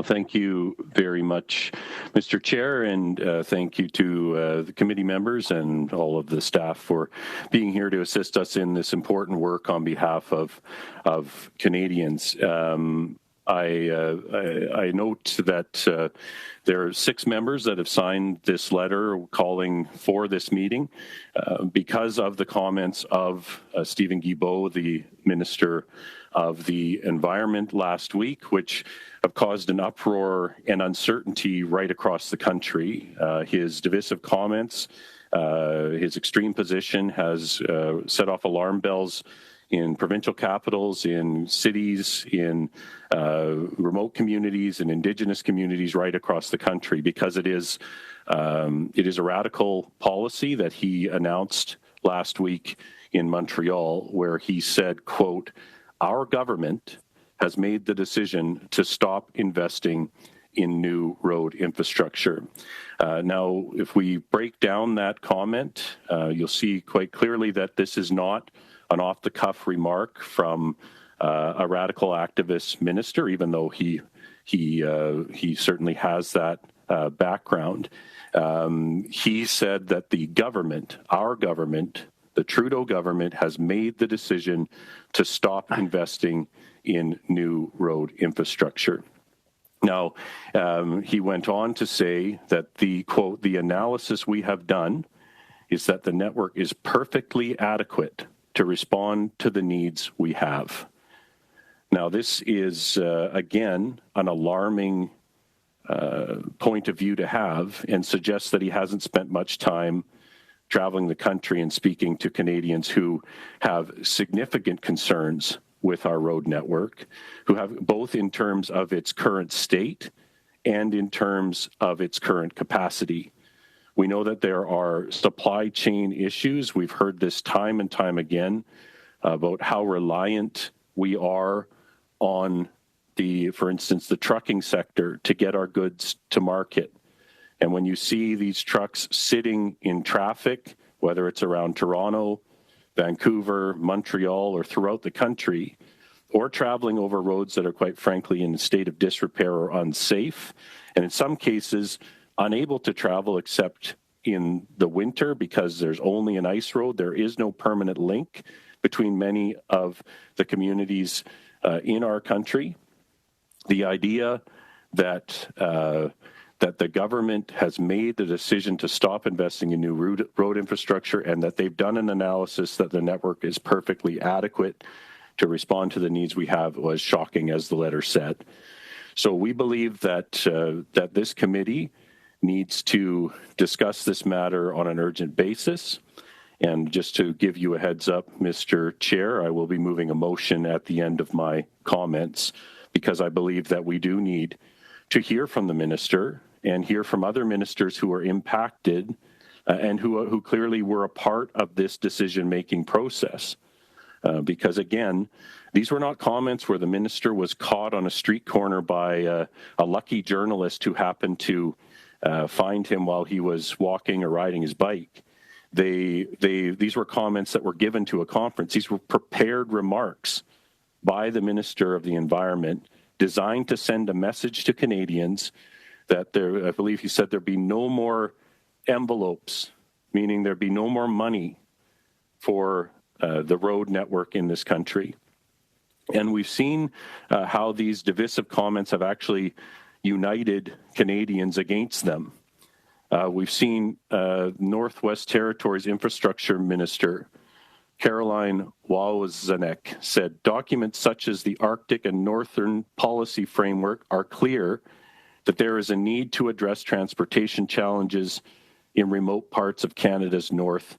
Thank you very much, Mr. Chair, and thank you to the committee members and all of the staff for being here to assist us in this important work on behalf of Canadians. I note that there are 6 members that have signed this letter calling for this meeting because of the comments of Stephen Guilbeault, the Minister of the Environment last week, which have caused an uproar and uncertainty right across the country. His divisive comments, his extreme position has set off alarm bells in provincial capitals, in cities, in remote communities and Indigenous communities right across the country, because it is a radical policy that he announced last week in Montreal, where he said, quote, "Our government has made the decision to stop investing in new road infrastructure." Now, if we break down that comment, you'll see quite clearly that this is not an off-the-cuff remark from a radical activist minister, even though he certainly has that background. He said that the government, our government, the Trudeau government, has made the decision to stop investing in new road infrastructure. Now, he went on to say that the, quote, "The analysis we have done is that the network is perfectly adequate to respond to the needs we have." Now, this is, again, an alarming point of view to have, and suggests that he hasn't spent much time traveling the country and speaking to Canadians who have significant concerns with our road network, who have both in terms of its current state and in terms of its current capacity. We know that there are supply chain issues. We've heard this time and time again about how reliant we are on for instance, the trucking sector to get our goods to market. And when you see these trucks sitting in traffic, whether it's around Toronto, Vancouver, Montreal, or throughout the country, or traveling over roads that are quite frankly in a state of disrepair or unsafe, and in some cases unable to travel except in the winter because there's only an ice road, there is no permanent link between many of the communities in our country. The idea that the government has made the decision to stop investing in new road infrastructure and that they've done an analysis that the network is perfectly adequate to respond to the needs we have was shocking, as the letter said. So we believe that that this committee needs to discuss this matter on an urgent basis. And just to give you a heads up, Mr. Chair, I will be moving a motion at the end of my comments, because I believe that we do need to hear from the minister and hear from other ministers who are impacted and who clearly were a part of this decision-making process. Because again, these were not comments where the minister was caught on a street corner by a lucky journalist who happened to find him while he was walking or riding his bike. These were comments that were given to a conference. These were prepared remarks by the Minister of the Environment, designed to send a message to Canadians that I believe he said there'd be no more envelopes, meaning there'd be no more money for the road network in this country. And we've seen how these divisive comments have actually united Canadians against them. We've seen Northwest Territories Infrastructure Minister Caroline Wozniak said, "Documents such as the Arctic and Northern Policy Framework are clear that there is a need to address transportation challenges in remote parts of Canada's north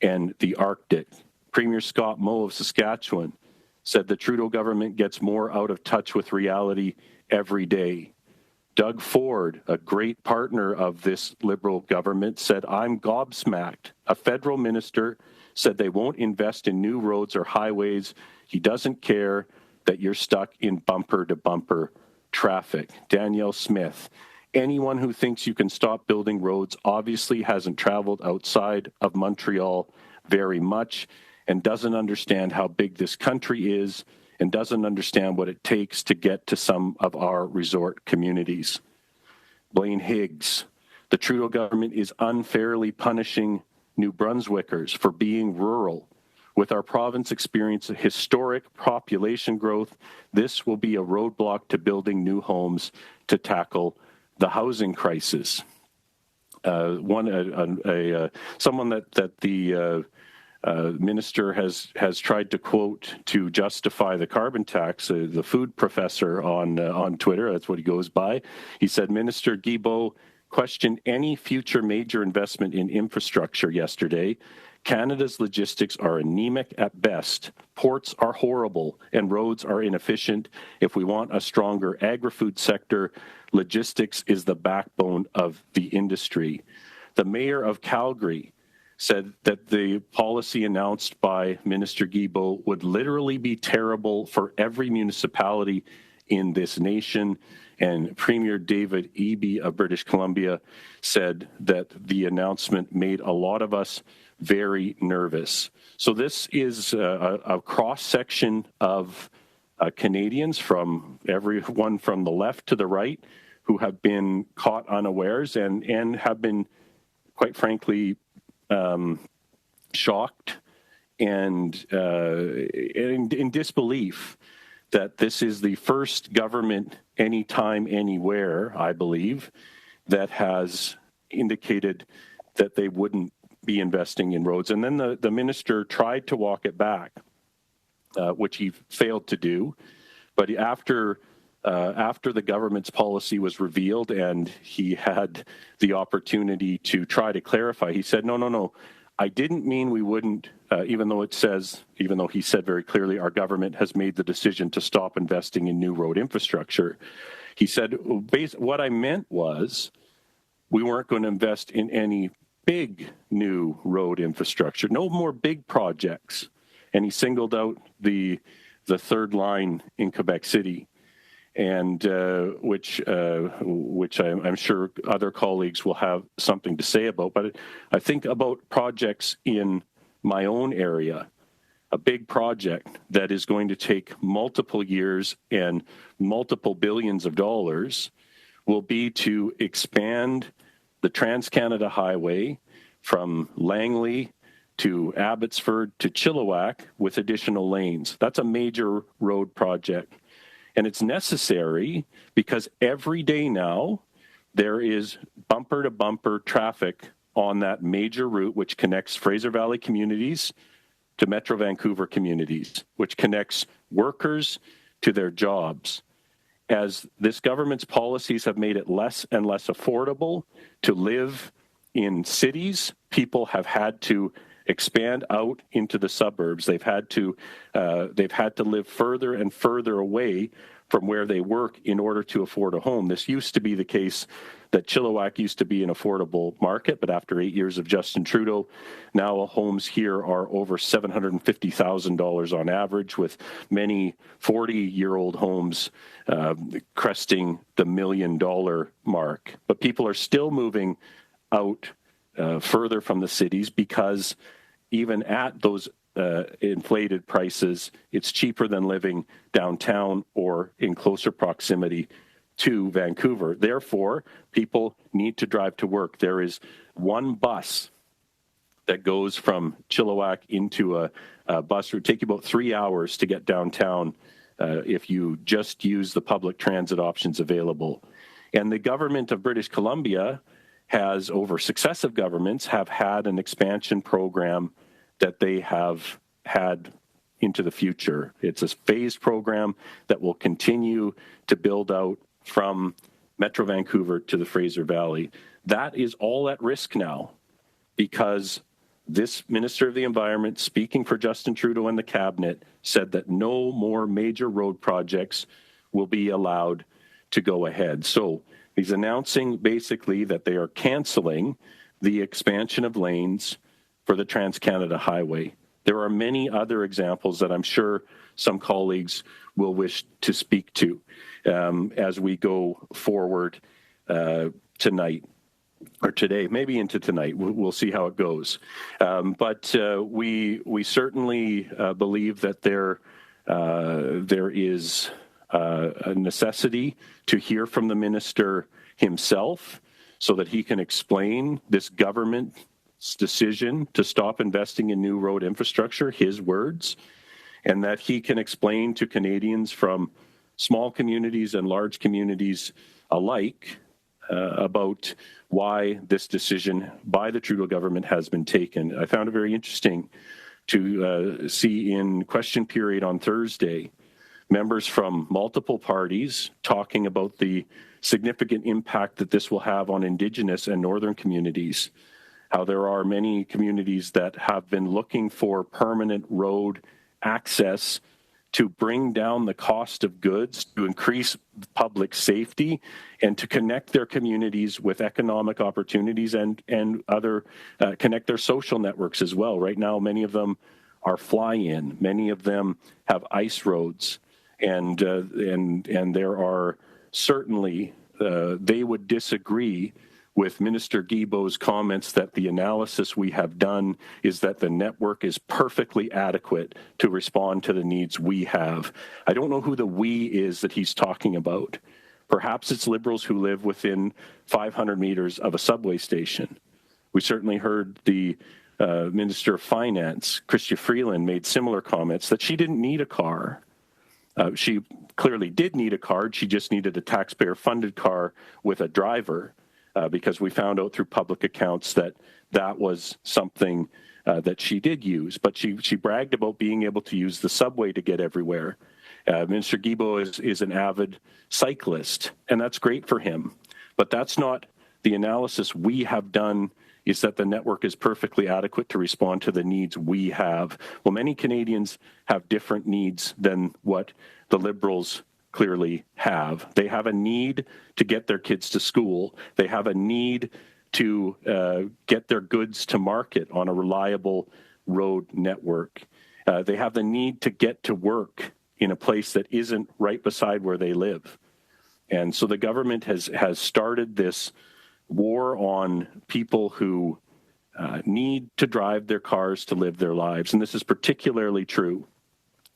and the Arctic." Premier Scott Moe of Saskatchewan said the Trudeau government gets more out of touch with reality every day. Doug Ford, a great partner of this Liberal government, said, "I'm gobsmacked. A federal minister said they won't invest in new roads or highways. He doesn't care that you're stuck in bumper-to-bumper traffic." Danielle Smith, "Anyone who thinks you can stop building roads obviously hasn't traveled outside of Montreal very much and doesn't understand how big this country is and doesn't understand what it takes to get to some of our resort communities. Blaine Higgs, the Trudeau government is unfairly punishing New Brunswickers for being rural. With our province experiencing historic population growth, this will be a roadblock to building new homes to tackle the housing crisis. Someone that the minister has tried to quote to justify the carbon tax, the food professor on Twitter, that's what he goes by. He said, Minister Guilbeault questioned any future major investment in infrastructure yesterday. Canada's logistics are anemic at best. Ports are horrible and roads are inefficient. If we want a stronger agri-food sector, logistics is the backbone of the industry. The mayor of Calgary said that the policy announced by Minister Guilbeault would literally be terrible for every municipality in this nation. And Premier David Eby of British Columbia said that the announcement made a lot of us very nervous. So this is a cross-section of Canadians, from everyone from the left to the right, who have been caught unawares and have been, quite frankly, shocked and in disbelief that this is the first government anytime, anywhere, I believe, that has indicated that they wouldn't be investing in roads. And then the minister tried to walk it back, which he failed to do. But after the government's policy was revealed and he had the opportunity to try to clarify, he said, no, I didn't mean we wouldn't, even though he said very clearly our government has made the decision to stop investing in new road infrastructure. He said, what I meant was we weren't going to invest in any big new road infrastructure, no more big projects. And he singled out the third line in Quebec City, and which I'm sure other colleagues will have something to say about. But I think about projects in my own area, a big project that is going to take multiple years and multiple billions of dollars will be to expand the Trans-Canada Highway from Langley to Abbotsford to Chilliwack with additional lanes. That's a major road project. And it's necessary because every day now there is bumper-to-bumper traffic on that major route, which connects Fraser Valley communities to Metro Vancouver communities, which connects workers to their jobs. As this government's policies have made it less and less affordable to live in cities, people have had to expand out into the suburbs. They've had to live further and further away from where they work in order to afford a home. This used to be the case that Chilliwack used to be an affordable market, but after 8 years of Justin Trudeau, now homes here are over $750,000 on average, with many 40-year-old homes cresting the $1 million mark. But people are still moving out further from the cities because even at those inflated prices, it's cheaper than living downtown or in closer proximity to Vancouver. Therefore, people need to drive to work. There is one bus that goes from Chilliwack into a bus route. It would take you about 3 hours to get downtown if you just use the public transit options available. And the government of British Columbia has, over successive governments, have had an expansion program that they have had into the future. It's a phased program that will continue to build out from Metro Vancouver to the Fraser Valley. That is all at risk now because this Minister of the Environment, speaking for Justin Trudeau and the Cabinet, said that no more major road projects will be allowed to go ahead. So he's announcing basically that they are canceling the expansion of lanes for the Trans-Canada Highway. There are many other examples that I'm sure some colleagues will wish to speak to as we go forward tonight or today, maybe into tonight. We'll see how it goes. But we certainly believe that there There is a necessity to hear from the minister himself so that he can explain this government's decision to stop investing in new road infrastructure, his words, and that he can explain to Canadians from small communities and large communities alike about why this decision by the Trudeau government has been taken. I found it very interesting to see in question period on Thursday members from multiple parties talking about the significant impact that this will have on Indigenous and Northern communities, how there are many communities that have been looking for permanent road access to bring down the cost of goods, to increase public safety, and to connect their communities with economic opportunities and other connect their social networks as well. Right now, many of them are fly-in. Many of them have ice roads, and there are certainly they would disagree with Minister Guilbeault's comments that the analysis we have done is that the network is perfectly adequate to respond to the needs we have. I don't know who the we is that he's talking about. Perhaps it's Liberals who live within 500 meters of a subway station. We certainly heard the Minister of Finance, Chrystia Freeland, made similar comments that she didn't need a car. She clearly did need a car. She just needed a taxpayer-funded car with a driver. Because we found out through public accounts that that was something that she did use. But she bragged about being able to use the subway to get everywhere. Minister Guilbeault is an avid cyclist, and that's great for him. But that's not the analysis we have done, is that the network is perfectly adequate to respond to the needs we have. Well, many Canadians have different needs than what the Liberals clearly have. They have a need to get their kids to school. They have a need to get their goods to market on a reliable road network. They have the need to get to work in a place that isn't right beside where they live. And so the government has started this war on people who need to drive their cars to live their lives. And this is particularly true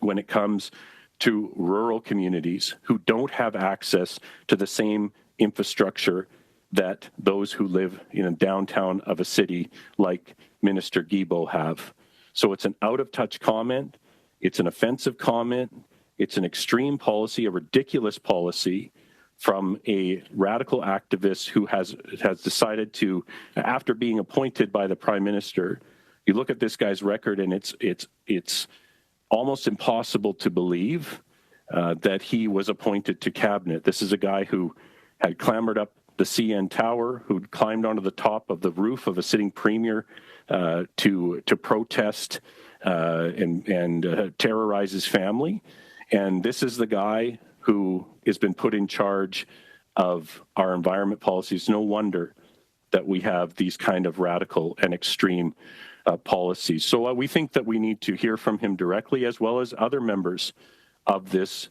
when it comes to rural communities who don't have access to the same infrastructure that those who live in a downtown of a city like Minister Guilbeault have. So it's an out-of-touch comment. It's an offensive comment. It's an extreme policy, a ridiculous policy from a radical activist who has decided to, after being appointed by the Prime Minister, you look at this guy's record and it's almost impossible to believe that he was appointed to cabinet. This is a guy who had clambered up the CN Tower, who'd climbed onto the top of the roof of a sitting premier to protest and terrorize his family. And this is the guy who has been put in charge of our environment policies. No wonder that we have these kind of radical and extreme policies. So we think that we need to hear from him directly, as well as other members of this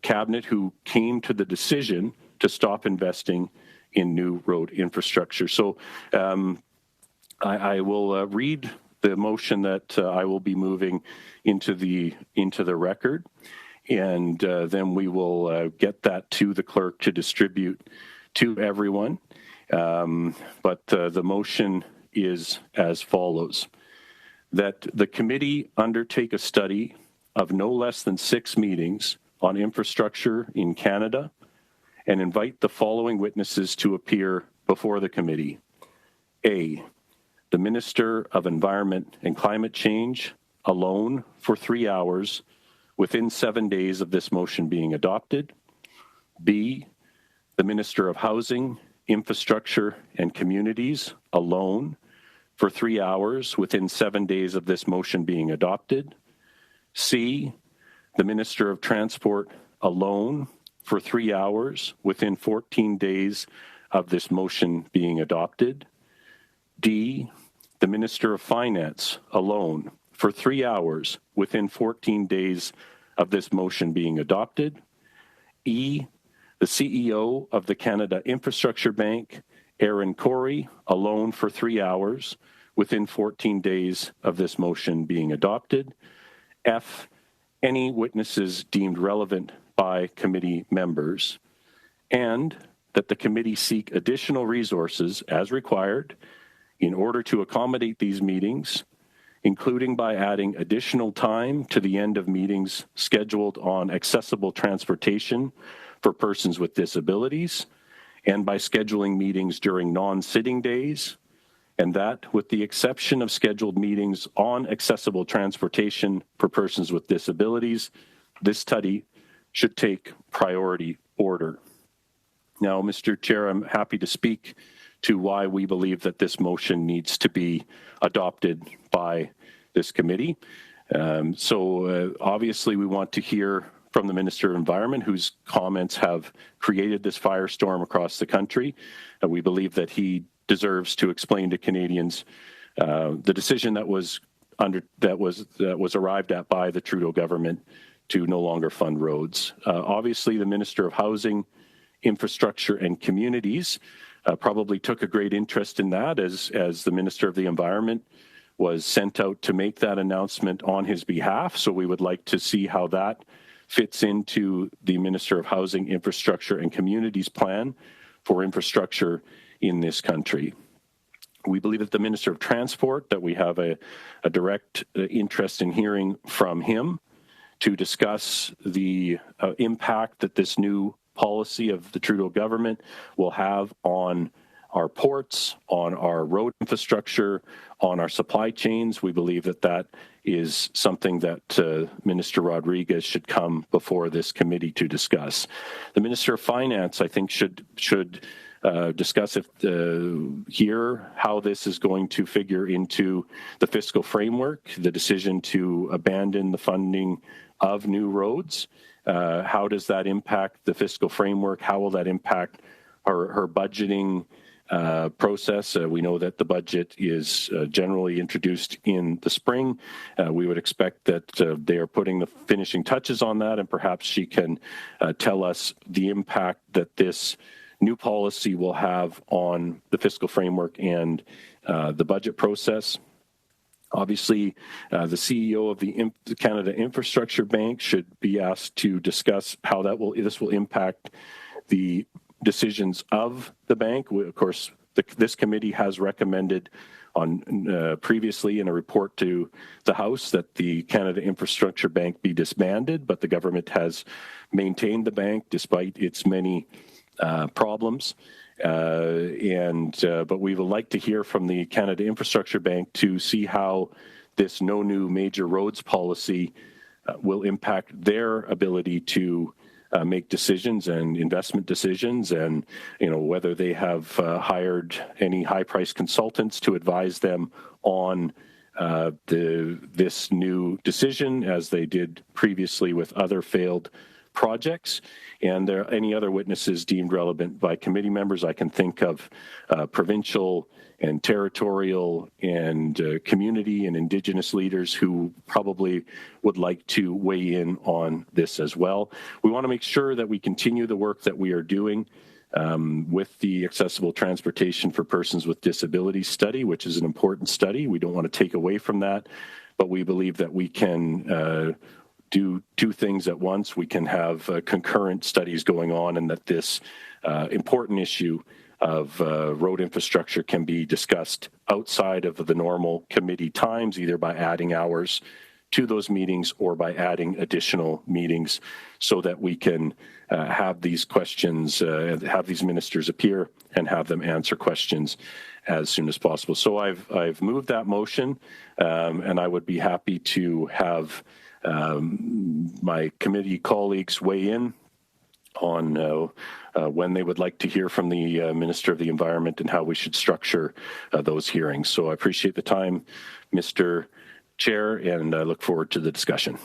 cabinet who came to the decision to stop investing in new road infrastructure. So I will read the motion that I will be moving into the record, and then we will get that to the clerk to distribute to everyone. But the motion is as follows: that the committee undertake a study of no less than 6 meetings on infrastructure in Canada and invite the following witnesses to appear before the committee. A, the Minister of Environment and Climate Change alone for 3 hours within 7 days of this motion being adopted. B, the Minister of Housing, Infrastructure and Communities alone for 3 hours within 7 days of this motion being adopted. C, the Minister of Transport alone for 3 hours within 14 days of this motion being adopted. D, the Minister of Finance alone for 3 hours within 14 days of this motion being adopted. E, the CEO of the Canada Infrastructure Bank, Aaron Corey, alone for 3 hours within 14 days of this motion being adopted. F, any witnesses deemed relevant by committee members, and that the committee seek additional resources as required in order to accommodate these meetings, including by adding additional time to the end of meetings scheduled on accessible transportation for persons with disabilities, and by scheduling meetings during non-sitting days, and that with the exception of scheduled meetings on accessible transportation for persons with disabilities, this study should take priority order. Now, Mr. Chair, I'm happy to speak to why we believe that this motion needs to be adopted by this committee. Obviously, we want to hear from the Minister of Environment, whose comments have created this firestorm across the country. We believe that he deserves to explain to Canadians the decision that was arrived at by the Trudeau government to no longer fund roads. Obviously, the Minister of Housing, Infrastructure and Communities probably took a great interest in that as the Minister of the Environment was sent out to make that announcement on his behalf. So we would like to see how that fits into the Minister of Housing, Infrastructure and Communities plan for infrastructure in this country. We believe that the Minister of Transport, that we have a direct interest in hearing from him to discuss the impact that this new policy of the Trudeau government will have on our ports, on our road infrastructure, on our supply chains. We believe that that is something that Minister Rodriguez should come before this committee to discuss. The Minister of Finance, I think, should discuss here how this is going to figure into the fiscal framework, the decision to abandon the funding of new roads. How does that impact the fiscal framework? How will that impact her budgeting process? We know that the budget is generally introduced in the spring. We would expect that they are putting the finishing touches on that, and perhaps she can tell us the impact that this new policy will have on the fiscal framework and the budget process. Obviously, the CEO of the Canada Infrastructure Bank should be asked to discuss how this will impact the decisions of the bank. Of course, this committee has recommended previously in a report to the House that the Canada Infrastructure Bank be disbanded, but the government has maintained the bank despite its many problems. But we would like to hear from the Canada Infrastructure Bank to see how this no new major roads policy will impact their ability to make decisions and investment decisions, and whether they have hired any high-priced consultants to advise them on this new decision, as they did previously with other failed projects. And there are any other witnesses deemed relevant by committee members. I can think of provincial and territorial and community and Indigenous leaders who probably would like to weigh in on this as well. We want to make sure that we continue the work that we are doing with the Accessible Transportation for Persons with Disabilities study, which is an important study. We don't want to take away from that, but we believe that we can do two things at once. We can have concurrent studies going on, and that this important issue of road infrastructure can be discussed outside of the normal committee times, either by adding hours to those meetings or by adding additional meetings, so that we can have these questions, have these ministers appear and have them answer questions as soon as possible. So I've moved that motion, and I would be happy to have my committee colleagues weigh in on when they would like to hear from the Minister of the Environment and how we should structure those hearings. So I appreciate the time, Mr. Chair, and I look forward to the discussion.